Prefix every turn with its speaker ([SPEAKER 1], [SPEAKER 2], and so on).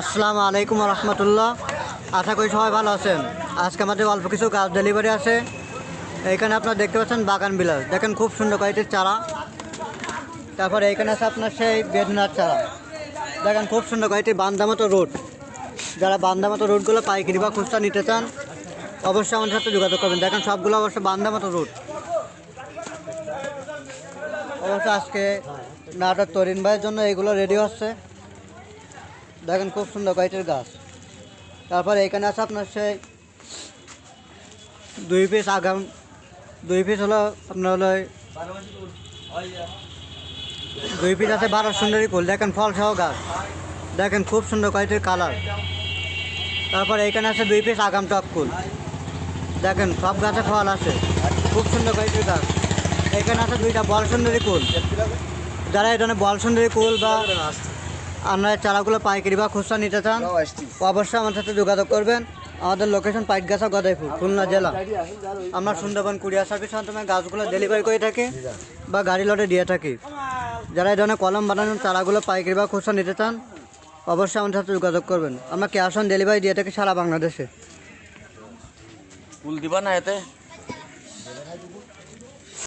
[SPEAKER 1] আসসালামু আলাইকুম রহমতুল্লাহ। আশা করি সবাই ভালো আছেন। আজকে আমাদের অল্প কিছু গাছ ডেলিভারি আছে। এইখানে আপনারা দেখতে পাচ্ছেন বাগান বিলাস, দেখেন খুব সুন্দর কোয়ালিটির চারা। তারপরে এইখানে আছে আপনার সেই বেদনার চারা, দেখেন খুব সুন্দর কোয়ালিটির বান্দা মতো রুট। যারা বান্দা মতো রুটগুলো পাইকারি বা খুচরা নিতে চান অবশ্যই আমাদের সাথে যোগাযোগ করবেন। দেখেন সবগুলো অবশ্য বান্দা মতো রুট। অবশ্য আজকে নাটক তরিন ভাইয়ের জন্য এইগুলো রেডি হচ্ছে। দেখেন খুব সুন্দর কোয়ালিটির গাছ। তারপরে এখানে আছে আপনার সেই 2 পিস হলো আপনার হলো 2 পিস আছে 12 সুন্দরী ফুল। দেখেন ফল সহ গাছ, দেখেন খুব সুন্দর কোয়ালিটির কালার। তারপরে এখানে আছে 2 পিস আগাম টক ফুল, দেখেন সব গাছে ফল আছে, খুব সুন্দর কোয়ালিটির গাছ। এখানে আছে 2টা বল সুন্দরী ফুল। যারা এই ধরনের বল সুন্দরী ফুল বা আপনার চারাগুলো পাইকারি বা খুচরা নিতে চান অবশ্যই আমার সাথে যোগাযোগ করবেন। আমাদের লোকেশন পাইকগাছা গদাইপুর, খুলনা জেলা। আমরা সুন্দরবন কুরিয়ার সার্ভিসের মাধ্যমে গাছগুলো ডেলিভারি করে থাকি বা গাড়ি লটে দিয়ে থাকি। যারা এই ধরনের কলম বানানোর চারাগুলো পাইকারি বা খুচরা নিতে চান অবশ্যই আমাদের সাথে যোগাযোগ করবেন। আমরা ক্যাশ অন ডেলিভারি দিয়ে থাকি সারা বাংলাদেশে।
[SPEAKER 2] ফুল দিবা না এতে?